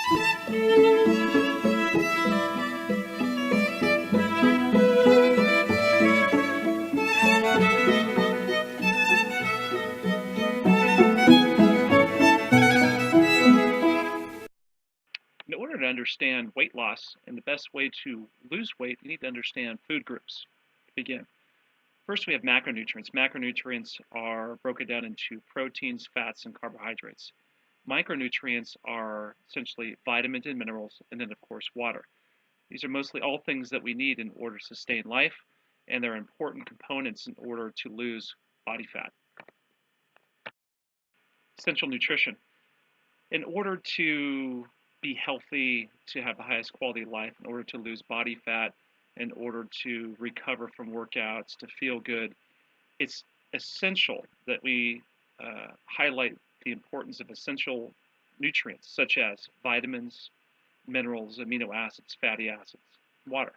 In order to understand weight loss and the best way to lose weight, you need to understand food groups to begin. First, we have macronutrients. Macronutrients are broken down into proteins, fats, and carbohydrates. Micronutrients are essentially vitamins and minerals, and then, of course, water. These are mostly all things that we need in order to sustain life, and they're important components in order to lose body fat. Essential nutrition. In order to be healthy, to have the highest quality of life, in order to lose body fat, in order to recover from workouts, to feel good, it's essential that we highlight the importance of essential nutrients such as vitamins, minerals, amino acids, fatty acids, water.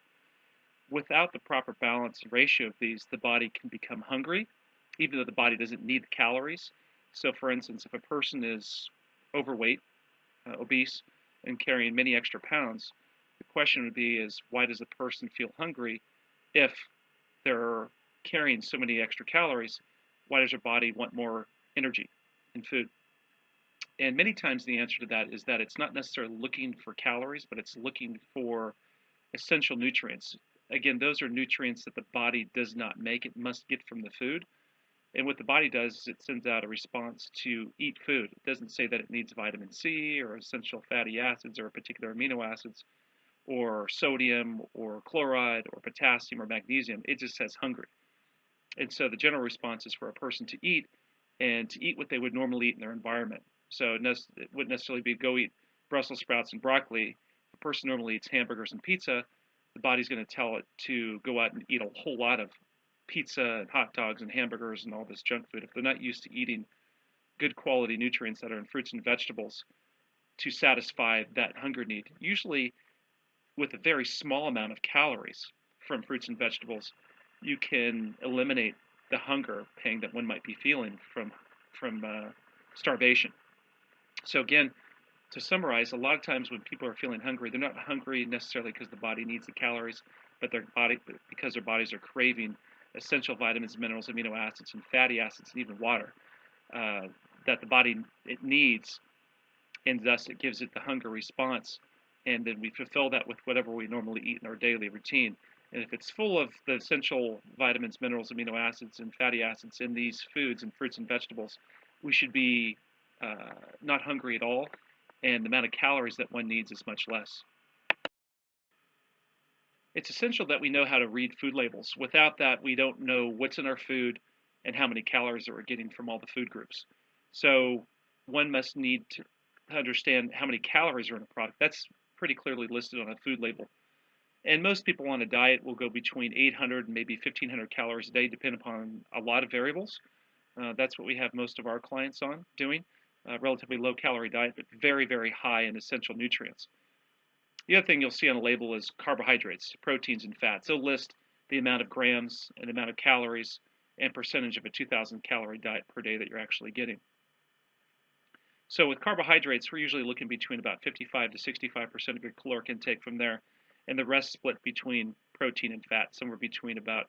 Without the proper balance and ratio of these, the body can become hungry, even though the body doesn't need the calories. So, for instance, if a person is overweight, obese, and carrying many extra pounds, the question would be is why does the person feel hungry if they're carrying so many extra calories? Why does their body want more energy in food? And many times the answer to that is that it's not necessarily looking for calories, but it's looking for essential nutrients. Again, those are nutrients that the body does not make. It must get from the food. And what the body does is it sends out a response to eat food. It doesn't say that it needs vitamin C or essential fatty acids or particular amino acids or sodium or chloride or potassium or magnesium. It just says hungry. And so the general response is for a person to eat and to eat what they would normally eat in their environment. So it wouldn't necessarily be go eat Brussels sprouts and broccoli. If a person normally eats hamburgers and pizza, the body's going to tell it to go out and eat a whole lot of pizza and hot dogs and hamburgers and all this junk food. If they're not used to eating good quality nutrients that are in fruits and vegetables to satisfy that hunger need, usually with a very small amount of calories from fruits and vegetables, you can eliminate the hunger pain that one might be feeling from starvation. So again, to summarize, a lot of times when people are feeling hungry, they're not hungry necessarily because the body needs the calories, but because their bodies are craving essential vitamins, minerals, amino acids, and fatty acids, and even water that the body it needs, and thus it gives it the hunger response, and then we fulfill that with whatever we normally eat in our daily routine. And if it's full of the essential vitamins, minerals, amino acids, and fatty acids in these foods and fruits and vegetables, we should be not hungry at all, and the amount of calories that one needs is much less. It's essential that we know how to read food labels. Without that, we don't know what's in our food and how many calories that we're getting from all the food groups. So one must need to understand how many calories are in a product. That's pretty clearly listed on a food label. And most people on a diet will go between 800 and maybe 1,500 calories a day, depending upon a lot of variables. That's what we have most of our clients on doing. Relatively low calorie diet, but very, very high in essential nutrients. The other thing you'll see on a label is carbohydrates, proteins, and fats. They'll list the amount of grams and amount of calories and percentage of a 2,000 calorie diet per day that you're actually getting. So with carbohydrates, we're usually looking between about 55 to 65% of your caloric intake from there, and the rest split between protein and fat. Somewhere between about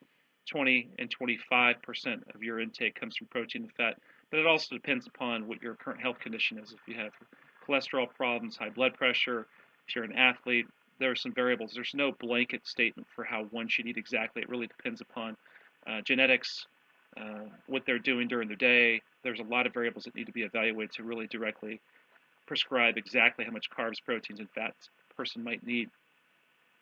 20 and 25% of your intake comes from protein and fat. But it also depends upon what your current health condition is. If you have cholesterol problems, high blood pressure, if you're an athlete, there are some variables. There's no blanket statement for how one should eat exactly. It really depends upon genetics, what they're doing during their day. There's a lot of variables that need to be evaluated to really directly prescribe exactly how much carbs, proteins, and fats a person might need.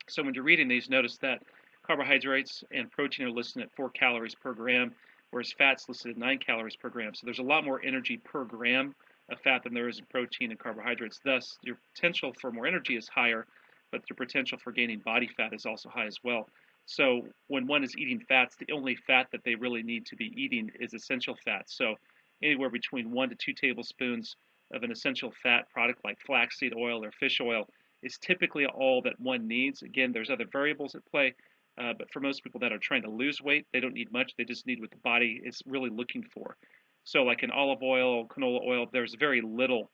So when you're reading these, notice that carbohydrates and protein are listed at 4 calories per gram, whereas fat's listed at 9 calories per gram. So there's a lot more energy per gram of fat than there is in protein and carbohydrates. Thus, your potential for more energy is higher, but your potential for gaining body fat is also high as well. So when one is eating fats, the only fat that they really need to be eating is essential fats. So anywhere between 1 to 2 tablespoons of an essential fat product like flaxseed oil or fish oil is typically all that one needs. Again, there's other variables at play, but for most people that are trying to lose weight, they don't need much. They just need what the body is really looking for. So like in olive oil, canola oil, there's very little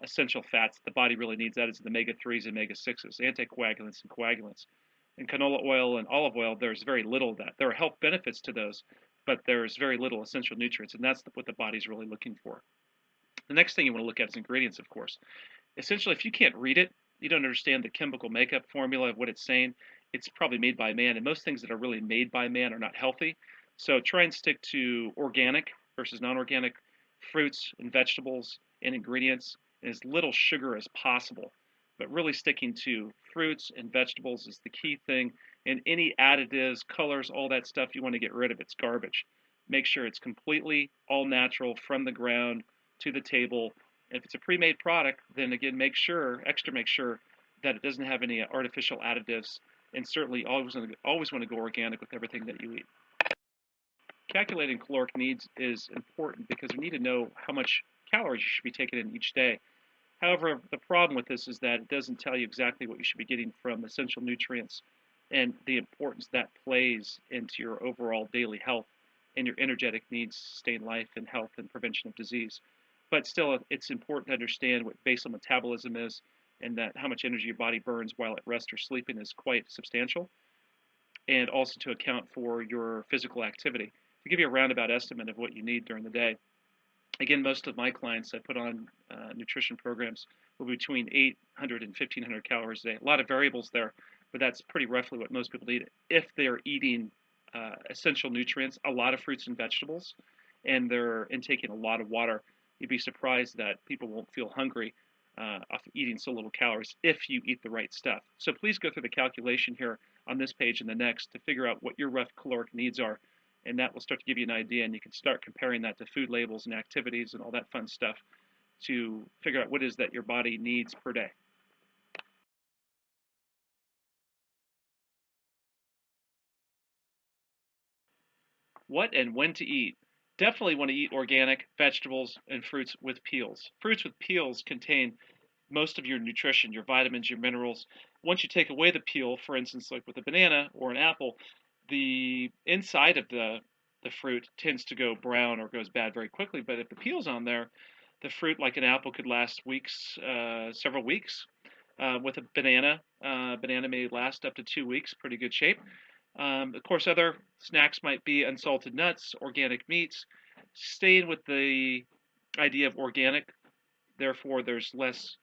essential fats the body really needs. That is the omega-3s and omega-6s, anticoagulants and coagulants. In canola oil and olive oil, there's very little of that. There are health benefits to those, but there's very little essential nutrients, and that's what the body's really looking for. The next thing you want to look at is ingredients, of course. Essentially, if you can't read it, you don't understand the chemical makeup formula of what it's saying, it's probably made by man. And most things that are really made by man are not healthy. So try and stick to organic versus non organic fruits and vegetables and ingredients, and as little sugar as possible. But really sticking to fruits and vegetables is the key thing. And any additives, colors, all that stuff you want to get rid of, it's garbage. Make sure it's completely all natural from the ground to the table. If it's a pre-made product, then again, make sure that it doesn't have any artificial additives, and certainly always want to go organic with everything that you eat. Calculating caloric needs is important because we need to know how much calories you should be taking in each day. However, the problem with this is that it doesn't tell you exactly what you should be getting from essential nutrients and the importance that plays into your overall daily health and your energetic needs, sustain life and health and prevention of disease. But still, it's important to understand what basal metabolism is, and that how much energy your body burns while at rest or sleeping is quite substantial, and also to account for your physical activity to give you a roundabout estimate of what you need during the day. Again, most of my clients I put on nutrition programs will be between 800 and 1,500 calories a day. A lot of variables there, but that's pretty roughly what most people eat if they're eating essential nutrients, a lot of fruits and vegetables, and they're intaking a lot of water. You'd be surprised that people won't feel hungry off eating so little calories if you eat the right stuff. So please go through the calculation here on this page and the next to figure out what your rough caloric needs are, and that will start to give you an idea, and you can start comparing that to food labels and activities and all that fun stuff to figure out what it is that your body needs per day. What and when to eat. Definitely want to eat organic vegetables and fruits with peels. Fruits with peels contain most of your nutrition, your vitamins, your minerals. Once you take away the peel, for instance, like with a banana or an apple, the inside of the fruit tends to go brown or goes bad very quickly. But if the peel's on there, the fruit, like an apple, could last weeks, several weeks. With a banana may last up to 2 weeks, pretty good shape. Of course, other snacks might be unsalted nuts, organic meats. Staying with the idea of organic, therefore, there's less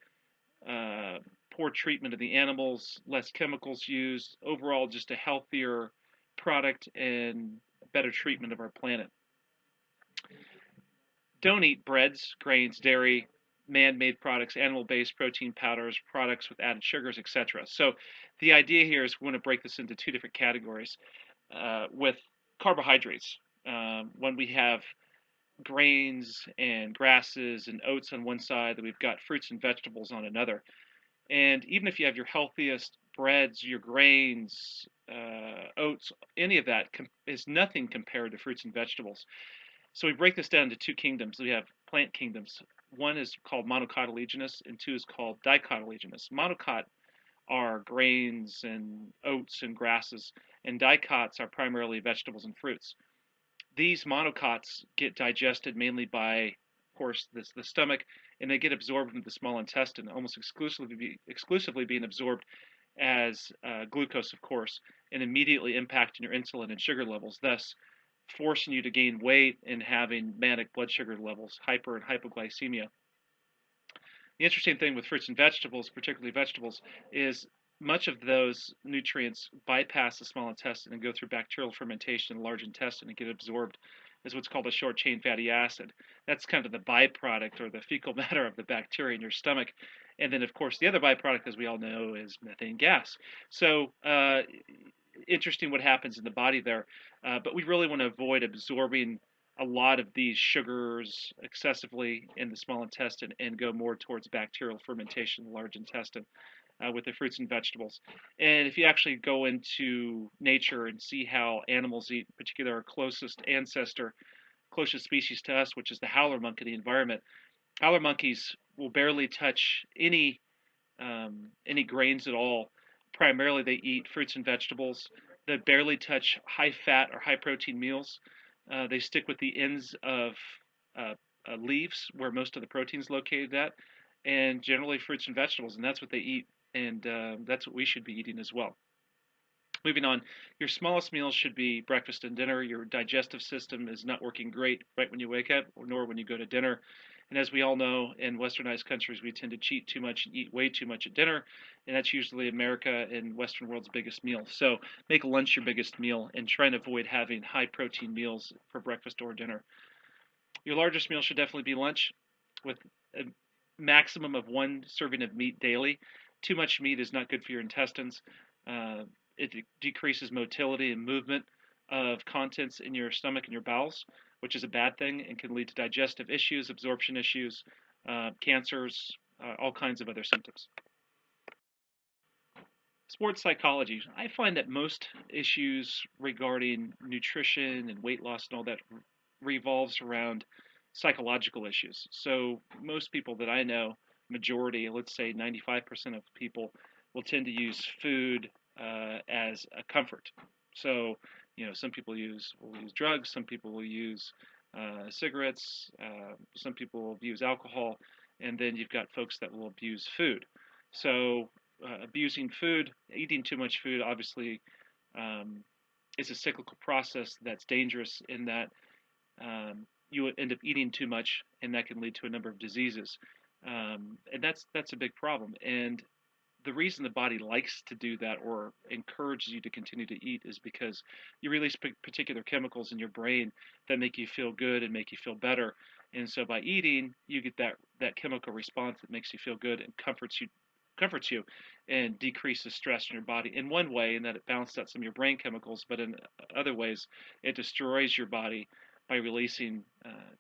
poor treatment of the animals, less chemicals used, overall, just a healthier product and better treatment of our planet. Don't eat breads, grains, dairy, man-made products, animal-based protein powders, products with added sugars, etc. So the idea here is we want to break this into two different categories. With carbohydrates, when we have grains and grasses and oats on one side, then we've got fruits and vegetables on another. And even if you have your healthiest breads, your grains, oats, any of that is nothing compared to fruits and vegetables. So we break this down into two kingdoms. We have plant kingdoms. One is called monocotyledonous, and two is called dicotyledonous. Monocot are grains and oats and grasses, and dicots are primarily vegetables and fruits. These monocots get digested mainly by, of course, the stomach, and they get absorbed into the small intestine, almost exclusively being absorbed as glucose, of course, and immediately impacting your insulin and sugar levels, thus forcing you to gain weight and having manic blood sugar levels, hyper and hypoglycemia. The interesting thing with fruits and vegetables, particularly vegetables, is much of those nutrients bypass the small intestine and go through bacterial fermentation in the large intestine and get absorbed as what's called a short chain fatty acid. That's kind of the byproduct or the fecal matter of the bacteria in your stomach. And then, of course, the other byproduct, as we all know, is methane gas. So interesting what happens in the body there. But we really want to avoid absorbing a lot of these sugars excessively in the small intestine and go more towards bacterial fermentation in the large intestine with the fruits and vegetables. And if you actually go into nature and see how animals eat, in particular our closest ancestor, closest species to us, which is the howler monk in the environment, howler monkeys will barely touch any grains at all. Primarily, they eat fruits and vegetables. They barely touch high fat or high protein meals. They stick with the ends of leaves where most of the protein is located at. and generally fruits and vegetables, and that's what they eat, and that's what we should be eating as well. Moving on, your smallest meals should be breakfast and dinner. Your digestive system is not working great right when you wake up, nor when you go to dinner. And as we all know, in westernized countries, we tend to cheat too much and eat way too much at dinner. And that's usually America and Western world's biggest meal. So make lunch your biggest meal and try and avoid having high protein meals for breakfast or dinner. Your largest meal should definitely be lunch with a maximum of one serving of meat daily. Too much meat is not good for your intestines. Uh, it decreases motility and movement of contents in your stomach and your bowels, which is a bad thing and can lead to digestive issues, absorption issues, cancers, all kinds of other symptoms. Sports psychology. I find that most issues regarding nutrition and weight loss and all that revolves around psychological issues. So most people that I know, majority, let's say 95% of people, will tend to use food as a comfort. So, some people will use drugs, some people will use cigarettes, some people will abuse alcohol, and then you've got folks that will abuse food. So abusing food, eating too much food, obviously, um, is a cyclical process that's dangerous in that you end up eating too much, and that can lead to a number of diseases, and that's a big problem. And the reason the body likes to do that or encourages you to continue to eat is because you release particular chemicals in your brain that make you feel good and make you feel better. And so by eating, you get that chemical response that makes you feel good and comforts you and decreases stress in your body in one way, in that it balances out some of your brain chemicals, but in other ways it destroys your body by releasing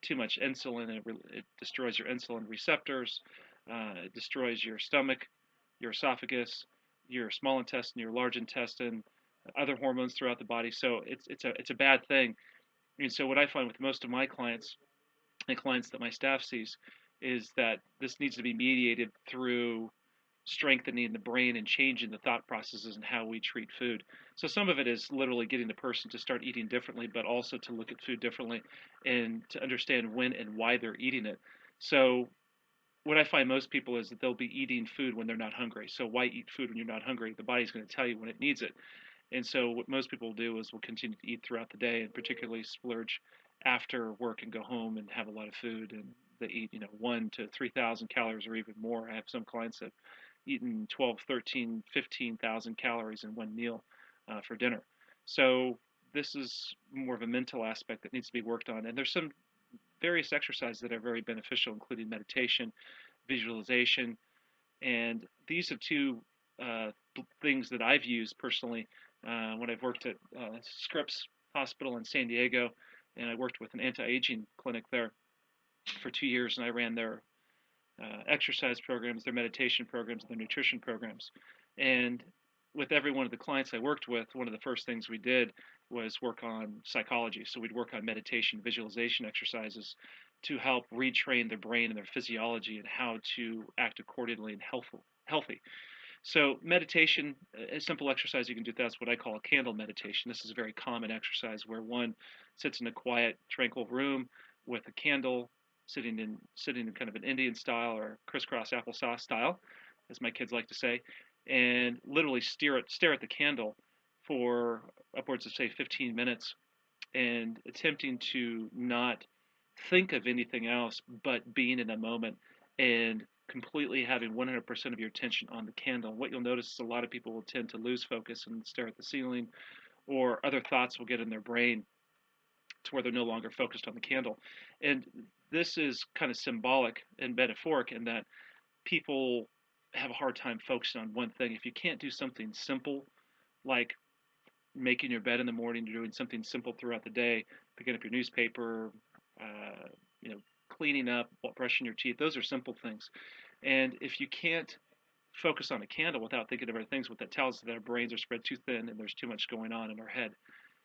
too much insulin. It destroys your insulin receptors. It destroys your stomach, your esophagus, your small intestine, your large intestine, other hormones throughout the body. So it's a bad thing. And so what I find with most of my clients and clients that my staff sees is that this needs to be mediated through strengthening the brain and changing the thought processes and how we treat food. So some of it is literally getting the person to start eating differently, but also to look at food differently and to understand when and why they're eating it. So what I find most people is that they'll be eating food when they're not hungry. So why eat food when you're not hungry? The body's going to tell you when it needs it. And so what most people do is will continue to eat throughout the day and particularly splurge after work and go home and have a lot of food, and they eat 1 to 3,000 calories or even more. I have some clients that eaten 12, 13, 15,000 calories in one meal for dinner. So this is more of a mental aspect that needs to be worked on. And there's some various exercises that are very beneficial, including meditation, visualization, and these are two things that I've used personally when I've worked at Scripps Hospital in San Diego, and I worked with an anti-aging clinic there for 2 years, and I ran their exercise programs, their meditation programs, their nutrition programs. And with every one of the clients I worked with, one of the first things we did was work on psychology. So we'd work on meditation, visualization exercises to help retrain their brain and their physiology and how to act accordingly and healthy. So meditation, a simple exercise you can do, that's what I call a candle meditation. This is a very common exercise where one sits in a quiet, tranquil room with a candle, sitting in kind of an Indian style or crisscross applesauce style, as my kids like to say, and literally stare at the candle for upwards of say 15 minutes, and attempting to not think of anything else but being in a moment and completely having 100% of your attention on the candle. What you'll notice is a lot of people will tend to lose focus and stare at the ceiling, or other thoughts will get in their brain to where they're no longer focused on the candle. And this is kind of symbolic and metaphoric in that people have a hard time focusing on one thing. If you can't do something simple, like making your bed in the morning, you're doing something simple throughout the day, picking up your newspaper, uh, you know, cleaning up, brushing your teeth. Those are simple things. And if you can't focus on a candle without thinking of other things, what that tells us is that our brains are spread too thin and there's too much going on in our head.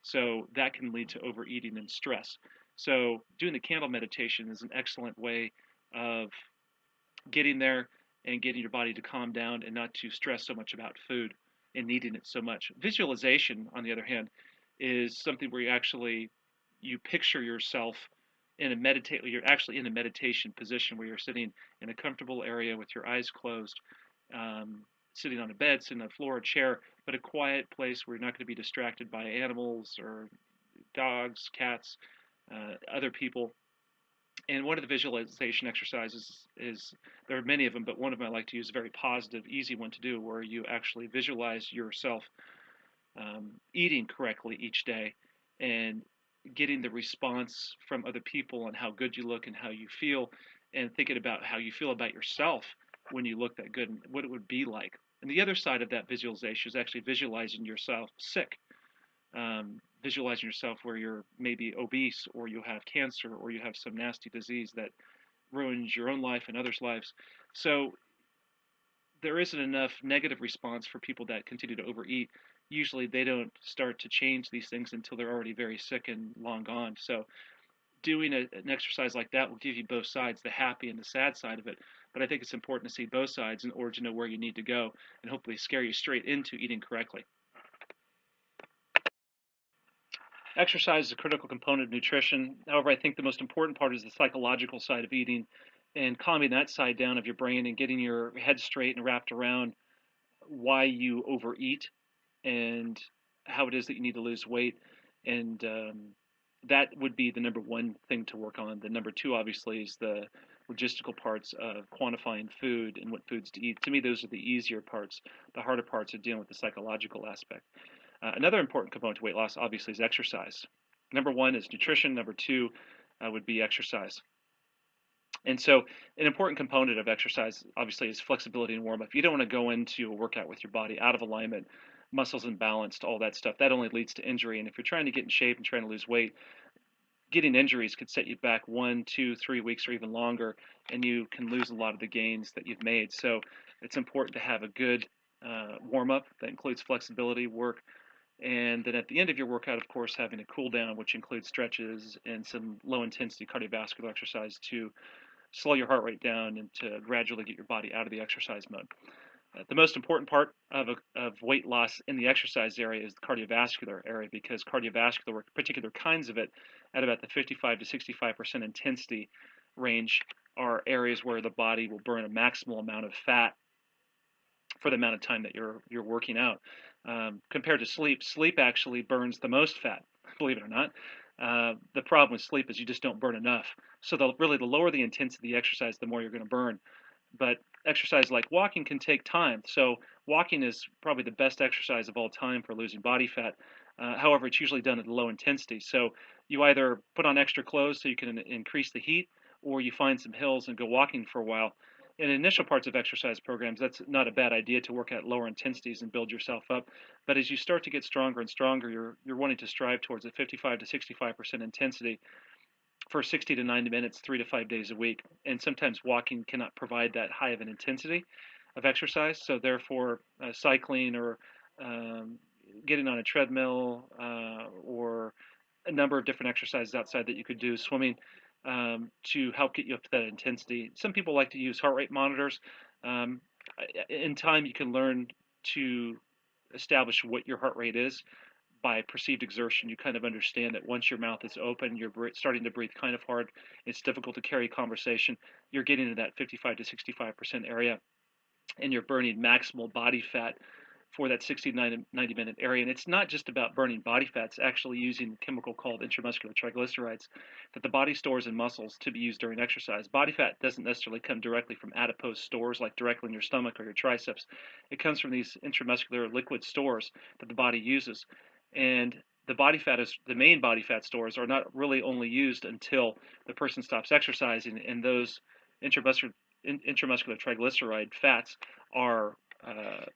So that can lead to overeating and stress. So doing the candle meditation is an excellent way of getting there and getting your body to calm down and not to stress so much about food and needing it so much. Visualization, on the other hand, is something where you picture yourself you're actually in a meditation position where you're sitting in a comfortable area with your eyes closed, um, sitting on a bed, sitting on a floor, a chair, but a quiet place where you're not going to be distracted by animals or dogs, cats, other people. And one of the visualization exercises is, there are many of them, but one of them I like to use, a very positive, easy one to do, where you actually visualize yourself eating correctly each day and getting the response from other people on how good you look and how you feel, and thinking about how you feel about yourself when you look that good and what it would be like. And the other side of that visualization is actually visualizing yourself sick, visualizing yourself where you're maybe obese, or you have cancer, or you have some nasty disease that ruins your own life and others' lives. So there isn't enough negative response for people that continue to overeat. Usually they don't start to change these things until they're already very sick and long gone. So doing an exercise like that will give you both sides, the happy and the sad side of it. But I think it's important to see both sides in order to know where you need to go and hopefully scare you straight into eating correctly. Exercise is a critical component of nutrition. However, I think the most important part is the psychological side of eating, and calming that side down of your brain and getting your head straight and wrapped around why you overeat and how it is that you need to lose weight. And that would be the number one thing to work on. The number two, obviously, is the logistical parts of quantifying food and what foods to eat. To me, those are the easier parts. The harder parts are dealing with the psychological aspect. Another important component to weight loss, obviously, is exercise. Number one is nutrition. Number two would be exercise. And so, an important component of exercise, obviously, is flexibility and warm up. You don't want to go into a workout with your body out of alignment, muscles imbalanced, all that stuff. That only leads to injury. And if you're trying to get in shape and trying to lose weight, getting injuries could set you back 1, 2, 3 weeks or even longer, and you can lose a lot of the gains that you've made. So, it's important to have a good warm up that includes flexibility, work, and then at the end of your workout, of course, having a cool down, which includes stretches and some low intensity cardiovascular exercise to slow your heart rate down and to gradually get your body out of the exercise mode. The most important part of weight loss in the exercise area is the cardiovascular area, because cardiovascular work, particular kinds of it, at about the 55 to 65% intensity range, are areas where the body will burn a maximal amount of fat for the amount of time that you're working out. Compared to sleep, sleep actually burns the most fat, believe it or not. The problem with sleep is you just don't burn enough. So really, the lower the intensity of the exercise, the more you're going to burn. But exercise like walking can take time. So walking is probably the best exercise of all time for losing body fat. However, it's usually done at a low intensity. So you either put on extra clothes so you can increase the heat, or you find some hills and go walking for a while. In initial parts of exercise programs, that's not a bad idea to work at lower intensities and build yourself up. But as you start to get stronger and stronger, you're wanting to strive towards a 55 to 65% intensity for 60 to 90 minutes, 3 to 5 days a week. And sometimes walking cannot provide that high of an intensity of exercise. So therefore, cycling or getting on a treadmill or a number of different exercises outside that you could do, swimming, to help get you up to that intensity. Some people like to use heart rate monitors. Um, in time, you can learn to establish what your heart rate is by perceived exertion. You kind of understand that once your mouth is open, you're starting to breathe kind of hard. It's difficult to carry conversation. You're getting to that 55 to 65% area, and you're burning maximal body fat for that 60 to 90-minute area. And it's not just about burning body fat, it's actually using a chemical called intramuscular triglycerides that the body stores in muscles to be used during exercise. Body fat doesn't necessarily come directly from adipose stores, like directly in your stomach or your triceps. It comes from these intramuscular liquid stores that the body uses. And the body fat is the main body fat stores are not really only used until the person stops exercising, and those intramuscular triglyceride fats are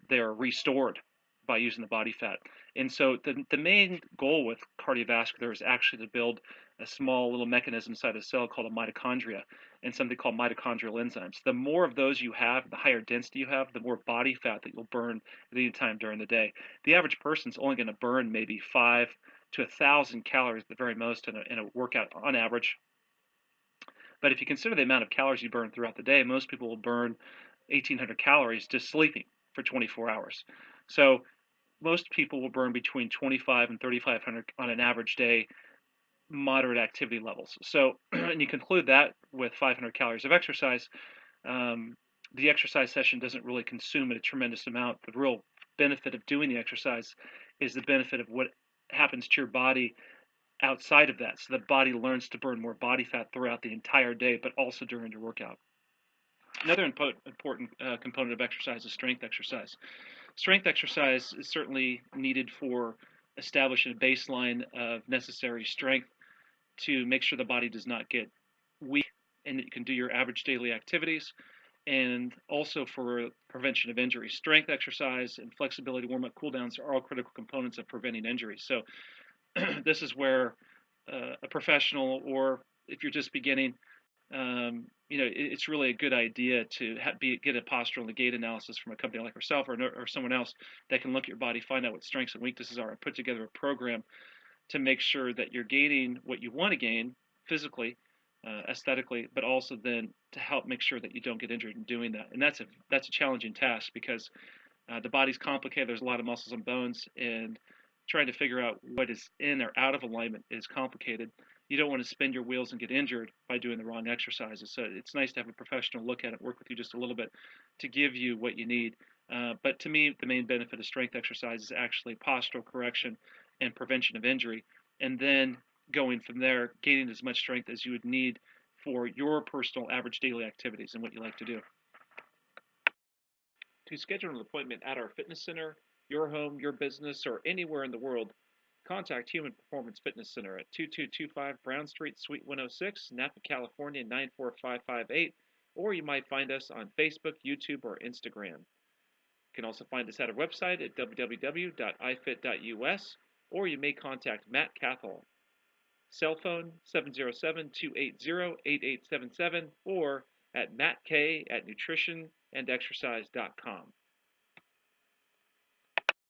they're restored by using the body fat. And so the main goal with cardiovascular is actually to build a small little mechanism inside a cell called a mitochondria and something called mitochondrial enzymes. The more of those you have, the higher density you have, the more body fat that you'll burn at any time during the day. The average person's only going to burn maybe 5 to 1,000 calories at the very most in a workout on average. But if you consider the amount of calories you burn throughout the day, most people will burn 1,800 calories just sleeping for 24 hours. So most people will burn between 25 and 3,500 on an average day moderate activity levels. So, and you conclude that with 500 calories of exercise. Um, the exercise session doesn't really consume a tremendous amount. The real benefit of doing the exercise is the benefit of what happens to your body outside of that. So the body learns to burn more body fat throughout the entire day, but also during your workout. Another important component of exercise is strength exercise. Strength exercise is certainly needed for establishing a baseline of necessary strength to make sure the body does not get weak and that you can do your average daily activities, and also for prevention of injury. Strength exercise and flexibility, warm up, cool downs are all critical components of preventing injury. So this is where a professional, or if you're just beginning, it's really a good idea to get a postural and gait analysis from a company like ourselves, or someone else that can look at your body, find out what strengths and weaknesses are, and put together a program to make sure that you're gaining what you want to gain physically, aesthetically, but also then to help make sure that you don't get injured in doing that. And that's a challenging task because the body's complicated. There's a lot of muscles and bones, and trying to figure out what is in or out of alignment is complicated. You don't want to spin your wheels and get injured by doing the wrong exercises. So it's nice to have a professional look at it, work with you just a little bit to give you what you need. But to me, the main benefit of strength exercise is actually postural correction and prevention of injury. And then going from there, gaining as much strength as you would need for your personal average daily activities and what you like to do. To schedule an appointment at our fitness center, your home, your business, or anywhere in the world, contact Human Performance Fitness Center at 2225 Brown Street, Suite 106, Napa, California 94558, or you might find us on Facebook, YouTube, or Instagram. You can also find us at our website at www.ifit.us, or you may contact Matt Kathol. Cell phone 707-280-8877, or at mattk@nutritionandexercise.com.